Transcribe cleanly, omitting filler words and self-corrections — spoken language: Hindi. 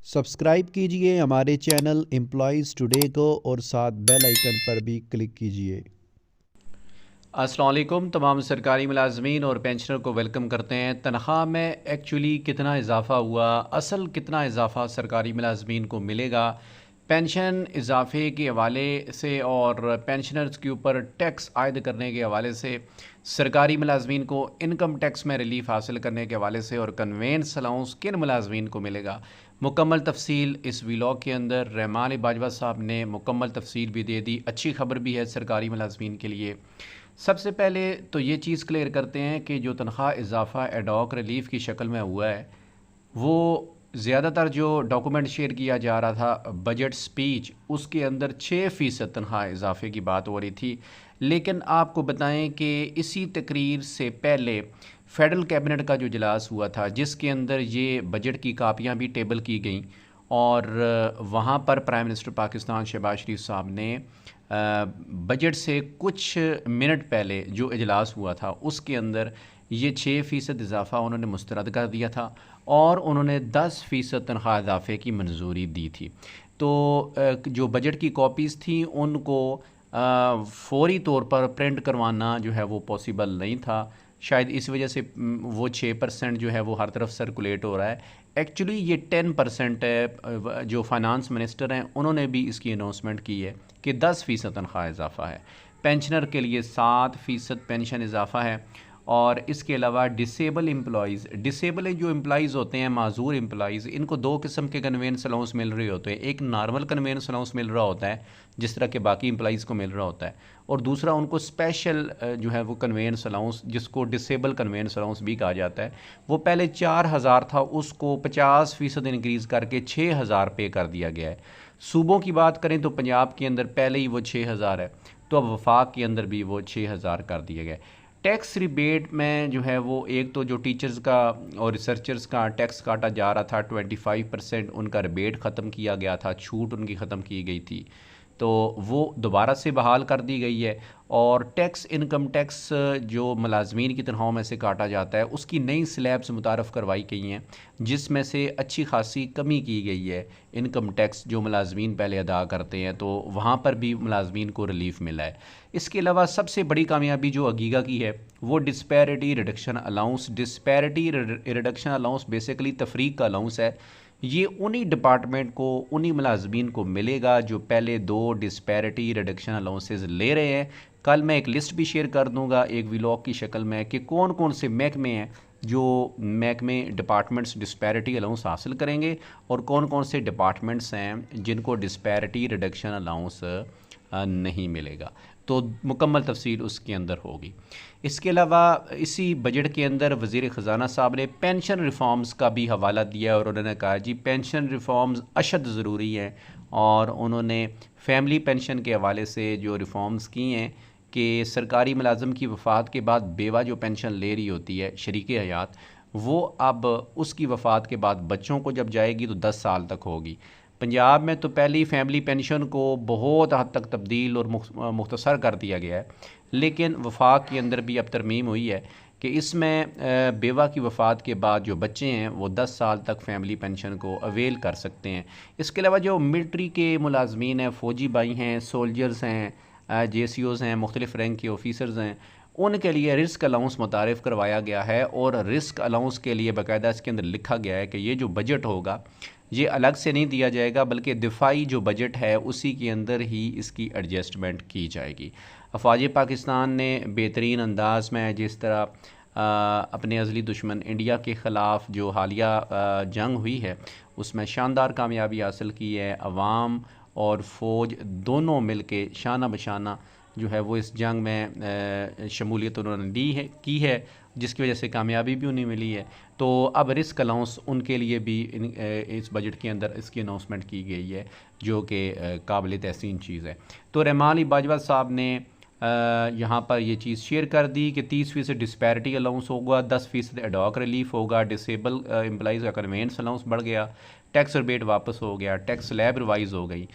सब्सक्राइब कीजिए हमारे चैनल एम्प्लॉयज़ टुडे को और साथ बेल आइकन पर भी क्लिक कीजिए। अस्सलाम वालेकुम तमाम सरकारी मुलाजमीन और पेंशनर को वेलकम करते हैं। तनख्वाह में एक्चुअली कितना इजाफ़ा हुआ, असल कितना इजाफ़ा सरकारी मुलाजमीन को मिलेगा, पेंशन इजाफ़े के हवाले से और पेंशनर्स के ऊपर टैक्स आयद करने के हवाले से, सरकारी मुलाजमीन को इनकम टैक्स में रिलीफ हासिल करने के हवाले से और कन्वेंस अलाउंस किन मुलाजमीन को मिलेगा, मुकम्मल तफसील इस व्लॉग के अंदर रहमान बाजवा साहब ने मुकम्मल तफसील भी दे दी। अच्छी खबर भी है सरकारी मुलाजमीन के लिए। सबसे पहले तो ये चीज़ क्लियर करते हैं कि जो तनख्वाह इजाफ़ा एडॉक रिलीफ़ की शक्ल में हुआ है, वो ज़्यादातर जो डॉक्यूमेंट शेयर किया जा रहा था बजट स्पीच, उसके अंदर 6% तनख्वाह इजाफ़े की बात हो रही थी। लेकिन आपको बताएं कि इसी तकरीर से पहले फेडरल कैबिनेट का जो इजलास हुआ था, जिसके अंदर ये बजट की कापियाँ भी टेबल की गईं और वहाँ पर प्राइम मिनिस्टर पाकिस्तान शहबाज शरीफ साहब ने बजट से कुछ मिनट पहले जो इजलास हुआ था उसके अंदर ये 6% इजाफ़ा उन्होंने मुस्तरद कर दिया था और उन्होंने 10% तनख्वाह इजाफ़े की मंजूरी दी थी। तो जो बजट की कॉपीज़ थी उनको फ़ौरी तौर पर प्रिंट करवाना जो है वो पॉसिबल नहीं था। शायद इस वजह से वो 6% जो है वो हर तरफ सर्कुलेट हो रहा है। एक्चुअली ये 10% है। जो फाइनेंस मिनिस्टर हैं उन्होंने भी इसकी अनाउंसमेंट की है कि 10% तनख्वाह इजाफ़ा है। पेंशनर के लिए 7% पेंशन इजाफ़ा है और इसके अलावा डिसेबल जो एम्प्लॉइज़ होते हैं, माजूर एम्प्लॉइज़, इनको दो किस्म के कन्वेंस अलाउंस मिल रहे होते हैं। एक नॉर्मल कन्वेंस अलाउंस मिल रहा होता है जिस तरह के बाकी एम्प्लॉइज़ को मिल रहा होता है, और दूसरा उनको स्पेशल जो है वो कन्वेंस अलाउंस, जिसको डिसेबल कन्वेंस अलाउंस भी कहा जाता है, वो पहले 4,000 था, उसको 50% इंक्रीज़ करके 6,000 पे कर दिया गया है। सूबों की बात करें तो पंजाब के अंदर पहले ही वो 6,000 है, तो अब वफाक के अंदर भी वो 6,000 कर दिया गया है। टैक्स रिबेट में जो है वो एक तो जो टीचर्स का और रिसर्चर्स का टैक्स काटा जा रहा था 25%, उनका रिबेट ख़त्म किया गया था, छूट उनकी ख़त्म की गई थी, तो वो दोबारा से बहाल कर दी गई है। और टैक्स इनकम टैक्स जो मुलाजमीन की तनख्वाहों में से काटा जाता है उसकी नई स्लैब्स मुतारफ़ करवाई गई हैं, जिसमें से अच्छी खासी कमी की गई है। इनकम टैक्स जो मुलाजमीन पहले अदा करते हैं तो वहाँ पर भी मुलाजमीन को रिलीफ़ मिला है। इसके अलावा सबसे बड़ी कामयाबी जो अगीगा की है वो disparity reduction allowance. Disparity reduction allowance basically तफरीक का अलाउंस है। ये उन्हीं डिपार्टमेंट को, उन्हीं मुलाजमीन को मिलेगा जो पहले 2 डिस्पैरिटी रिडक्शन अलाउंसेस ले रहे हैं। कल मैं एक लिस्ट भी शेयर कर दूंगा एक व्लॉग की शक्ल में कि कौन कौन से महकमे हैं जो महकमे डिपार्टमेंट्स डिस्पैरिटी अलाउंस हासिल करेंगे और कौन कौन से डिपार्टमेंट्स हैं जिनको डिस्पैरिटी रिडक्शन अलाउंस नहीं मिलेगा। तो मुकम्मल तफसील उसके अंदर होगी। इसके अलावा इसी बजट के अंदर वज़ीर ख़जाना साहब ने पेंशन रिफॉर्म्स का भी हवाला दिया और उन्होंने कहा जी पेंशन रिफॉर्म्स अशद ज़रूरी हैं, और उन्होंने फैमिली पेंशन के हवाले से जो रिफॉर्म्स की हैं कि सरकारी मुलाजम की वफ़ात के बाद बेवा जो पेंशन ले रही होती है शरीक हयात, वो अब उसकी वफ़ात के बाद बच्चों को जब जाएगी तो 10 साल तक होगी। पंजाब में तो पहली फैमिली पेंशन को बहुत हद तक तब्दील और मुख्तसर कर दिया गया है, लेकिन वफाक के अंदर भी अब तरमीम हुई है कि इसमें बेवा की वफ़ात के बाद जो बच्चे हैं वो 10 साल तक फैमिली पेंशन को अवेल कर सकते हैं। इसके अलावा जो मिलिट्री के मुलाजमीन हैं, फ़ौजी भाई हैं, सोल्जर्स हैं, JCOs हैं, मुख्तलिफ़ रैंक के ऑफिसर्स हैं, उनके लिए रिस्क अलाउंस मुतारिफ़ करवाया गया है और रिस्क अलाउंस के लिए बाकायदा इसके अंदर लिखा गया है कि ये जो बजट होगा ये अलग से नहीं दिया जाएगा, बल्कि दिफाई जो बजट है उसी के अंदर ही इसकी एडजस्टमेंट की जाएगी। अफवाज पाकिस्तान ने बेहतरीन अंदाज में जिस तरह अपने अज़ली दुश्मन इंडिया के ख़िलाफ़ जो हालिया जंग हुई है उसमें शानदार कामयाबी हासिल की है। अवाम और फ़ौज दोनों मिल के शाना बशाना जो है वो इस जंग में शमूलियत उन्होंने की है, जिसकी वजह से कामयाबी भी उन्हें मिली है। तो अब रिस्क अलाउंस उनके लिए भी इस बजट के अंदर इसकी अनाउंसमेंट की गई है, जो कि काबिल तहसीन चीज़ है। तो रहमान बाजवा साहब ने यहाँ पर ये चीज़ शेयर कर दी कि 30% डिस्पैरिटी अलाउंस होगा, 10% एडॉक रिलीफ होगा, डिसेबल एम्प्लॉइज़ का कन्वेंस अलाउंस बढ़ गया, टैक्स रिबेट वापस हो गया, टैक्स स्लैब रिवाइज़ हो गई।